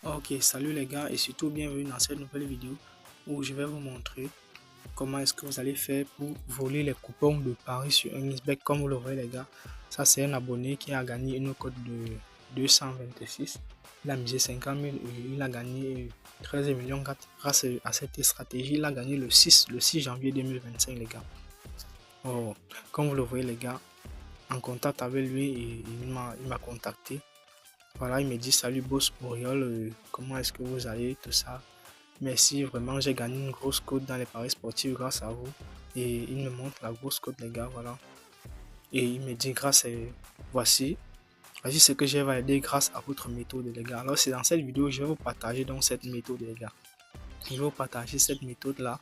Ok, salut les gars et surtout bienvenue dans cette nouvelle vidéo où je vais vous montrer comment est-ce que vous allez faire pour voler les coupons de Paris sur un XBet. Comme vous le voyez les gars, ça c'est un abonné qui a gagné une cote de 226. Il a misé 50 000 et il a gagné 13 millions grâce à cette stratégie. Il a gagné le 6 janvier 2025 les gars. Oh, comme vous le voyez les gars, en contact avec lui et il m'a contacté. Voilà, il me dit salut boss Oriol, comment est-ce que vous allez, tout ça. Merci, vraiment, j'ai gagné une grosse cote dans les paris sportifs grâce à vous. Et il me montre la grosse cote, les gars, voilà. Et il me dit voici ce que j'ai validé grâce à votre méthode, les gars. Alors, c'est dans cette vidéo, je vais vous partager donc cette méthode, les gars. Je vais vous partager cette méthode-là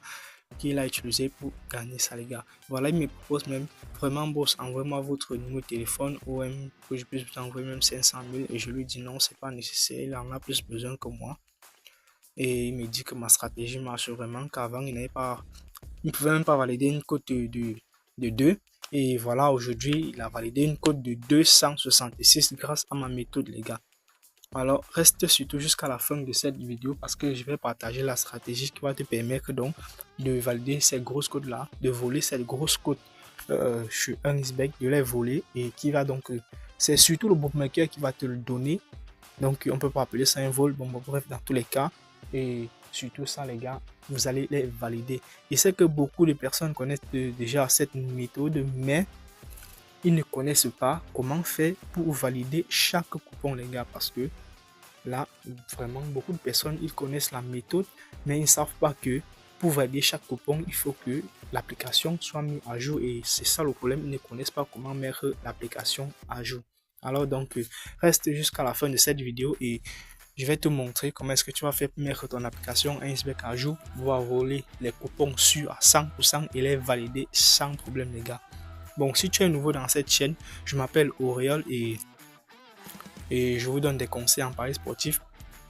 qu'il a utilisé pour gagner ça les gars. Voilà, il me propose même vraiment boss, envoyez-moi votre numéro de téléphone ou même que je puisse vous envoyer même 500 000 et je lui dis non, c'est pas nécessaire, il en a plus besoin que moi. Et il me dit que ma stratégie marche vraiment, qu'avant il ne pouvait même pas valider une cote de 2 et voilà, aujourd'hui il a validé une cote de 266 grâce à ma méthode les gars. Alors, reste surtout jusqu'à la fin de cette vidéo parce que je vais partager la stratégie qui va te permettre donc de valider ces grosses codes là, de voler cette grosse cote sur un XBet, de les voler et qui va donc, c'est surtout le bookmaker qui va te le donner. Donc, on peut pas appeler ça un vol. Bon, bref, dans tous les cas, et surtout ça, les gars, vous allez les valider. Je sais que beaucoup de personnes connaissent déjà cette méthode, mais ils ne connaissent pas comment faire pour valider chaque coupon les gars, parce que là vraiment beaucoup de personnes ils connaissent la méthode mais ils ne savent pas que pour valider chaque coupon il faut que l'application soit mise à jour et c'est ça le problème, ils ne connaissent pas comment mettre l'application à jour. Alors donc reste jusqu'à la fin de cette vidéo et je vais te montrer comment est-ce que tu vas faire pour mettre ton application XBet à jour, pouvoir voler les coupons sûrs à 100% et les valider sans problème les gars. Bon, si tu es nouveau dans cette chaîne, je m'appelle Oriol et je vous donne des conseils en paris sportif,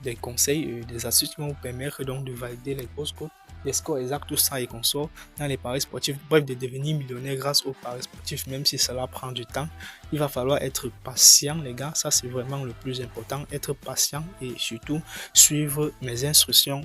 des conseils, des astuces qui vont vous permettre donc de valider les grosses cotes, les scores exacts, tout ça et consorts dans les paris sportifs, bref, de devenir millionnaire grâce aux paris sportifs, même si cela prend du temps. Il va falloir être patient les gars, ça c'est vraiment le plus important, être patient et surtout suivre mes instructions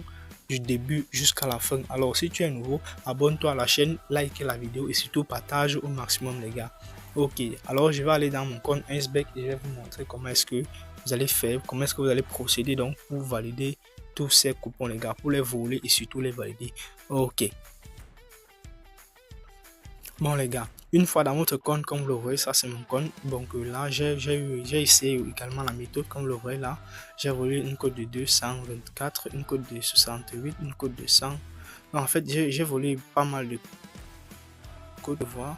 du début jusqu'à la fin. Alors si tu es nouveau, abonne-toi à la chaîne, like la vidéo et surtout partage au maximum les gars. Ok, alors je vais aller dans mon compte XBet et je vais vous montrer comment est-ce que vous allez faire, comment est-ce que vous allez procéder donc pour valider tous ces coupons les gars, pour les voler et surtout les valider. Ok. Bon les gars, une fois dans votre compte, comme vous le voyez, ça c'est mon compte. Donc là, j'ai essayé également la méthode, comme vous le voyez là. J'ai volé une cote de 224, une cote de 68, une cote de 100. En fait, j'ai volé pas mal de cotes de voir.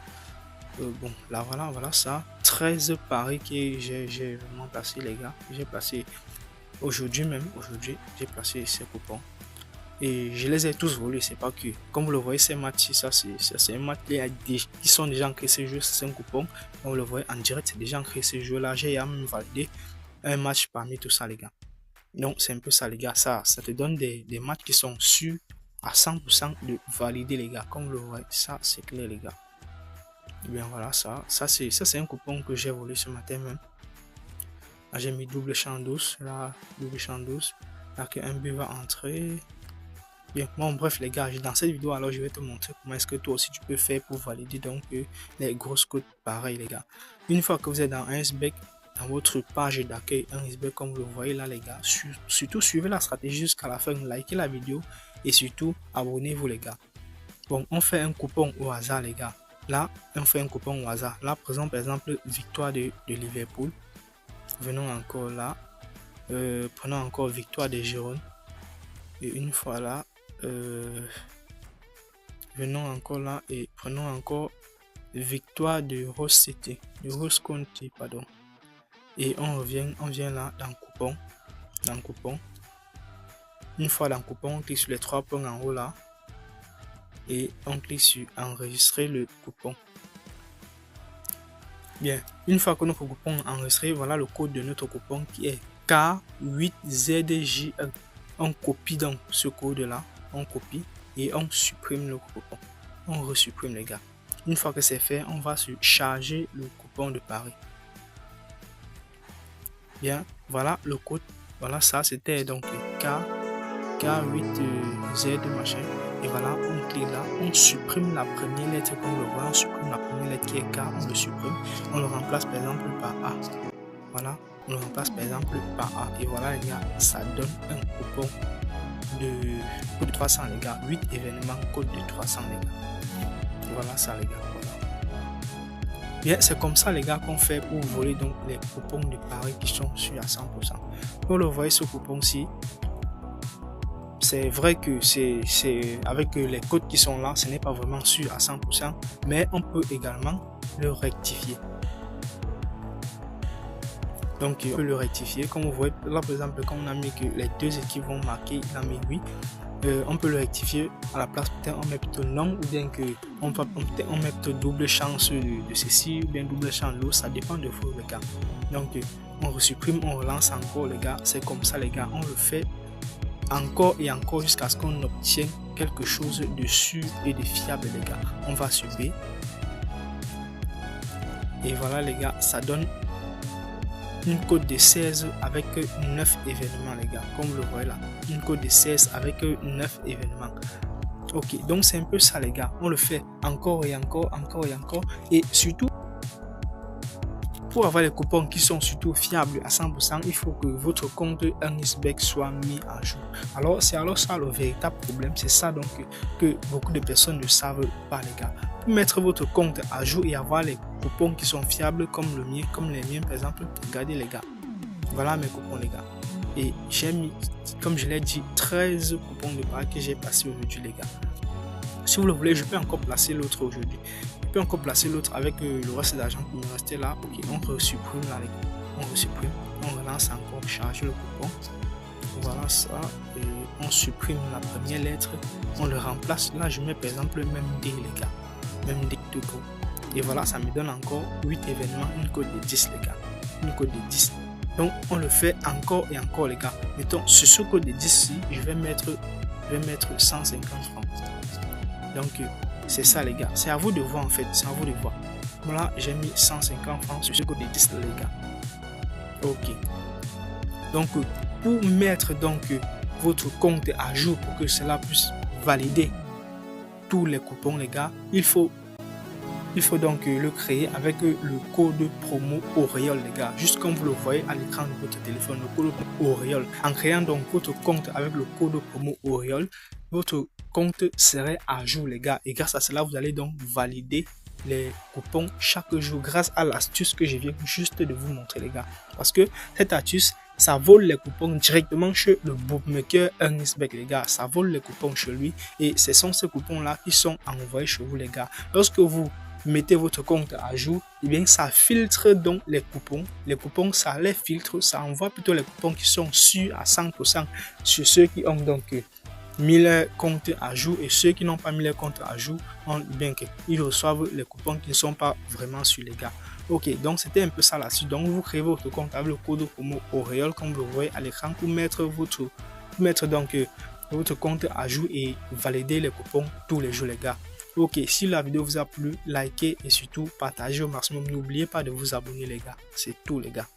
Bon, là voilà ça. 13 paris que j'ai vraiment placé les gars. J'ai placé aujourd'hui même, j'ai placé ces coupons. Et je les ai tous volés, c'est pas que. Comme vous le voyez, ces matchs, ça c'est un match qui sont déjà ancrés ces jeux, c'est un coupon. Comme vous le voyez en direct, c'est déjà ancré ces jeux là. J'ai même validé un match parmi tout ça les gars. Donc c'est un peu ça les gars, ça te donne des matchs qui sont sûrs à 100% de valider les gars. Comme vous le voyez, ça c'est clair les gars. Et bien voilà, ça c'est un coupon que j'ai volé ce matin même. Là j'ai mis double champ douce, là double champ douce, là qu'un but va entrer. Bien, bon bref les gars, dans cette vidéo alors je vais te montrer comment est-ce que toi aussi tu peux faire pour valider donc les grosses cotes pareil les gars. Une fois que vous êtes dans un XBet, dans votre page d'accueil un XBet comme vous le voyez là les gars, surtout suivez la stratégie jusqu'à la fin, likez la vidéo et surtout abonnez-vous les gars. Bon, on fait un coupon au hasard les gars. Là, on fait un coupon au hasard. Là, par exemple, victoire de Liverpool. Venons encore là. Prenons encore victoire de Girona. Et une fois là, venons encore là et prenons encore victoire de Rose City. De Rose County, pardon. Et on vient là dans le coupon. Dans le coupon. Une fois dans le coupon, on clique sur les 3 points en haut là. Et on clique sur enregistrer le coupon. Bien, une fois que notre coupon est enregistré, voilà le code de notre coupon qui est K8ZJL. On copie donc ce code là, on copie et on supprime le coupon. On resupprime les gars. Une fois que c'est fait, on va se charger le coupon de Paris. Bien, voilà le code Voilà, ça c'était donc K8Z machin. Et voilà, on clique là, on supprime la première lettre comme le voit, on supprime la première lettre qui est K, on le supprime, on le remplace par exemple par A. Voilà, on le remplace par exemple par A. Et voilà les gars, ça donne un coupon de 300 les gars, 8 événements code de 300 les gars. Voilà ça les gars, voilà. Bien, c'est comme ça les gars qu'on fait pour voler donc les coupons de paris qui sont sûrs à 100%. Vous le voyez ce coupon-ci, c'est vrai que c'est avec les codes qui sont là, ce n'est pas vraiment sûr à 100%, mais on peut également le rectifier. Donc on peut le rectifier, comme vous voyez là par exemple quand on a mis que les deux équipes vont marquer, il a mis oui. On peut le rectifier à la place, peut-être on met plutôt non, ou bien que on met plutôt double chance de ceci, ou bien double chance de l'autre, ça dépend de vous les gars. Donc on resupprime, on relance encore les gars, c'est comme ça les gars, on le fait encore et encore jusqu'à ce qu'on obtienne quelque chose de sûr et de fiable les gars. On va sur B, et voilà les gars, ça donne une code de 16 avec 9 événements les gars, comme vous le voyez là, une code de 16 avec 9 événements. Ok, donc c'est un peu ça les gars, on le fait encore et encore, et surtout pour avoir les coupons qui sont surtout fiables à 100%, il faut que votre compte EarnestBet soit mis à jour. Alors c'est alors ça le véritable problème, c'est ça donc que beaucoup de personnes ne savent pas les gars. Pour mettre votre compte à jour et avoir les coupons qui sont fiables comme le mien, comme les miens par exemple, regardez les gars, voilà mes coupons les gars. Et j'ai mis, comme je l'ai dit, 13 coupons de paris que j'ai passé aujourd'hui les gars. Si vous le voulez, je peux encore placer l'autre aujourd'hui. Je peux encore placer l'autre avec le reste d'argent qui me restait là. Ok, on resupprime là les gars. On resupprime, on relance encore, charger le coupon. Voilà ça. Et on supprime la première lettre. On le remplace. Là, je mets par exemple même D les gars. Même D de go. Et voilà, ça me donne encore 8 événements, une code de 10 les gars. Une code de 10. Donc on le fait encore et encore les gars. Mettons, sur ce code de 10 ci, je vais mettre 150 francs. Donc c'est ça les gars, c'est à vous de voir en fait, c'est à vous de voir. Voilà, j'ai mis 150 francs sur ce code de 10 les gars. Ok. Donc pour mettre donc votre compte à jour pour que cela puisse valider tous les coupons les gars, il faut donc le créer avec le code promo Auréole les gars, juste comme vous le voyez à l'écran de votre téléphone, le code Auréole. En créant donc votre compte avec le code promo Auréole, votre compte serait à jour les gars, et grâce à cela vous allez donc valider les coupons chaque jour grâce à l'astuce que je viens juste de vous montrer les gars, parce que cette astuce ça vole les coupons directement chez le bookmaker EarnestBet les gars, ça vole les coupons chez lui, et ce sont ces coupons là qui sont envoyés chez vous les gars. Lorsque vous mettez votre compte à jour, et bien ça filtre donc les coupons ça les filtre, ça envoie plutôt les coupons qui sont sûrs à 100% sur ceux qui ont donc mis leur compte à jour, et ceux qui n'ont pas mis leur compte à jour, bien qu'ils reçoivent les coupons qui ne sont pas vraiment sûrs les gars. Ok, donc c'était un peu ça là-dessus. Donc vous créez votre compte avec le code promo Auréole comme vous le voyez à l'écran pour mettre donc votre compte à jour et valider les coupons tous les jours les gars. Ok, si la vidéo vous a plu, likez et surtout partagez au maximum. N'oubliez pas de vous abonner les gars. C'est tout les gars.